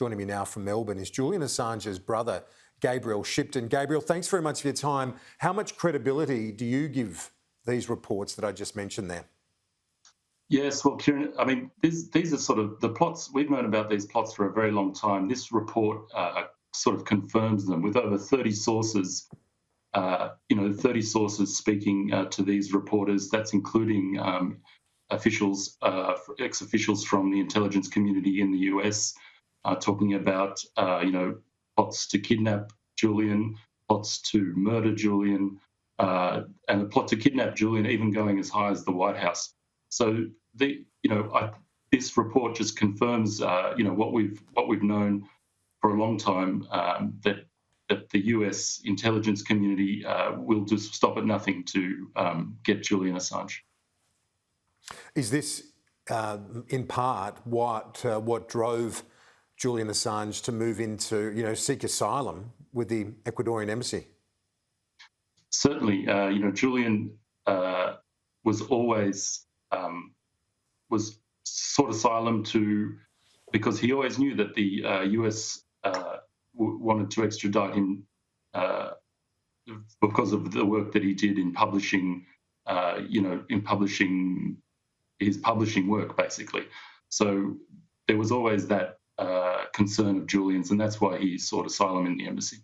Joining me now from Melbourne is Julian Assange's brother, Gabriel Shipton. Gabriel, thanks very much for your time. How much credibility do you give these reports that I just mentioned there? Yes, well, Kieran, I mean, these are sort of the plots. We've known about these plots for a very long time. This report sort of confirms them with over 30 sources, 30 sources speaking to these reporters. That's including officials, ex-officials from the intelligence community in the US, talking about, plots to kidnap Julian, plots to murder Julian, and the plot to kidnap Julian even going as high as the White House. So this report just confirms, what we've known for a long time, that the US intelligence community will just stop at nothing to get Julian Assange. Is this, in part, what drove Julian Assange to move into, seek asylum with the Ecuadorian embassy? Certainly, Julian was always sought asylum because he always knew that the US wanted to extradite him because of the work that he did in publishing, his publishing work, basically. So there was always that concern of Julian's, and that's why he sought asylum in the embassy.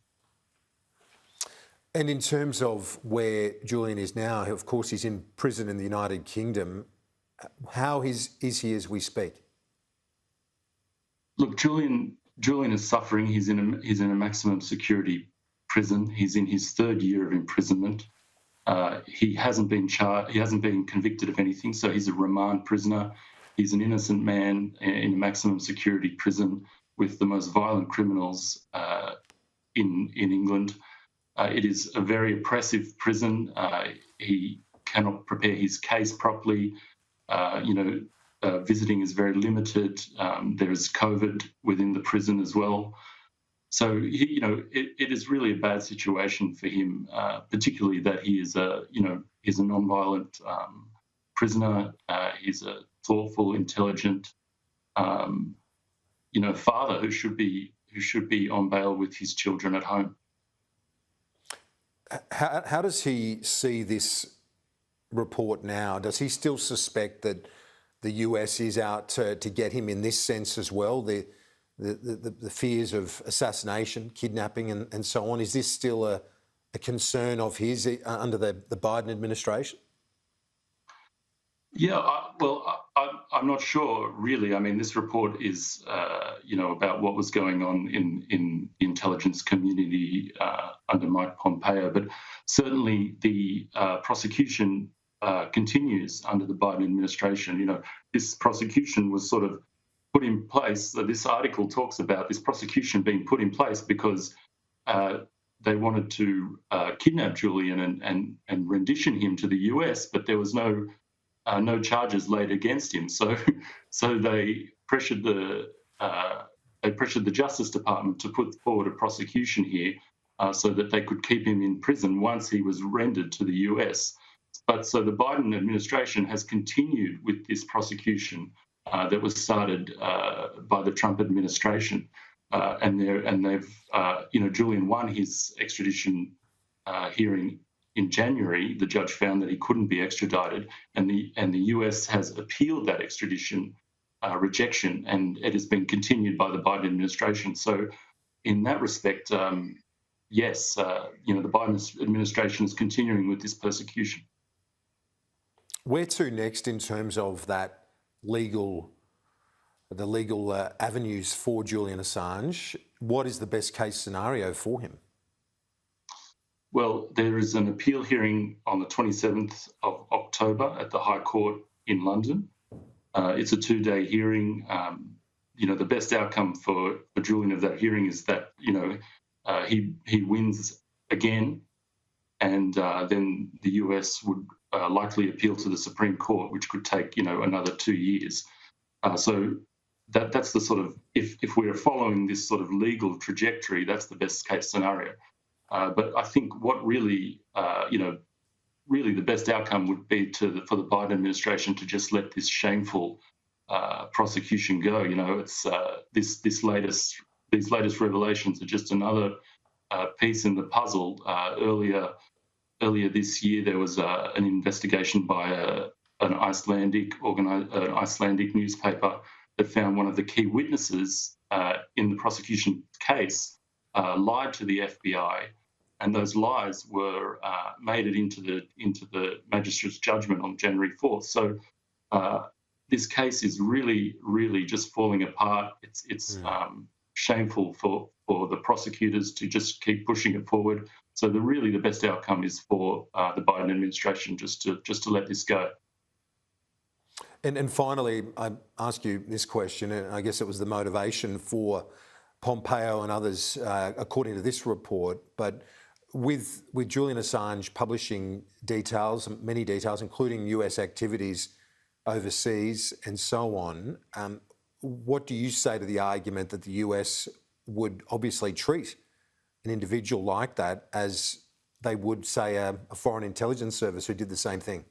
And in terms of where Julian is now, of course, he's in prison in the United Kingdom. How is he as we speak? Look, Julian is suffering. He's in a maximum security prison. He's in his third year of imprisonment. He hasn't been charged. He hasn't been convicted of anything, so he's a remand prisoner. He's an innocent man in a maximum security prison with the most violent criminals in England. It is a very oppressive prison. He cannot prepare his case properly. Visiting is very limited. There is COVID within the prison as well. So, it is really a bad situation for him, particularly that he is he's a non-violent prisoner. He's a thoughtful, intelligent, father who should be on bail with his children at home. How does he see this report now? Does he still suspect that the US is out to get him in this sense as well? The fears of assassination, kidnapping, and so on. Is this still a concern of his under the Biden administration? Yeah, I'm not sure, really. I mean, this report is, about what was going on in the intelligence community under Mike Pompeo, but certainly the prosecution continues under the Biden administration. This prosecution was sort of put in place. So this article talks about this prosecution being put in place because they wanted to kidnap Julian and rendition him to the US, but there was no charges laid against him. So they pressured the Justice Department to put forward a prosecution here so that they could keep him in prison once he was rendered to the US. But so the Biden administration has continued with this prosecution that was started by the Trump administration, and they've Julian won his extradition hearing in January. The judge found that he couldn't be extradited, and the US has appealed that extradition rejection, and it has been continued by the Biden administration. So, in that respect, yes, the Biden administration is continuing with this persecution. Where to next in terms of the legal avenues for Julian Assange? What is the best case scenario for him? Well, there is an appeal hearing on the 27th of October at the High Court in London. It's a 2-day hearing. The best outcome for Julian of that hearing is that, he wins again, and then the US would likely appeal to the Supreme Court, which could take, another 2 years. So that's the sort of, if we are following this sort of legal trajectory, that's the best case scenario. But I think what really the best outcome would be for the Biden administration to just let this shameful prosecution go. It's this latest these latest revelations are just another piece in the puzzle. Earlier this year, there was an investigation by an Icelandic newspaper that found one of the key witnesses in the prosecution case lied to the FBI, and those lies were made it into the magistrate's judgment on January 4th. So this case is really, really just falling apart. It's shameful for the prosecutors to just keep pushing it forward. So the best outcome is for the Biden administration just to let this go. And finally, I ask you this question, and I guess it was the motivation for Pompeo and others, according to this report, but with Julian Assange publishing details, many details, including US activities overseas and so on, what do you say to the argument that the US would obviously treat an individual like that as they would, say, a foreign intelligence service who did the same thing?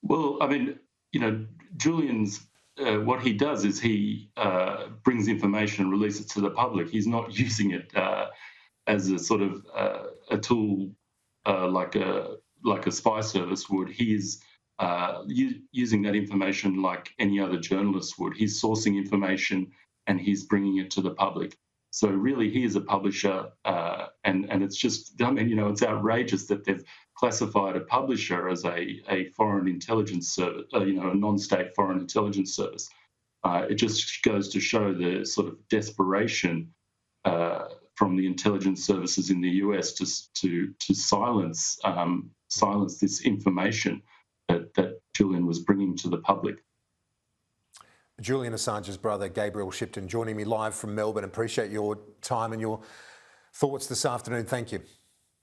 Well, I mean, Julian's what he does is he brings information and releases it to the public. He's not using it as a sort of a tool like a spy service would. He is using that information like any other journalist would. He's sourcing information and he's bringing it to the public. So really, he is a publisher, and it's just, I mean, it's outrageous that they've classified a publisher as a foreign intelligence service, a non-state foreign intelligence service. It just goes to show the sort of desperation from the intelligence services in the US to silence this information that Julian was bringing to the public. Julian Assange's brother, Gabriel Shipton, joining me live from Melbourne. Appreciate your time and your thoughts this afternoon. Thank you.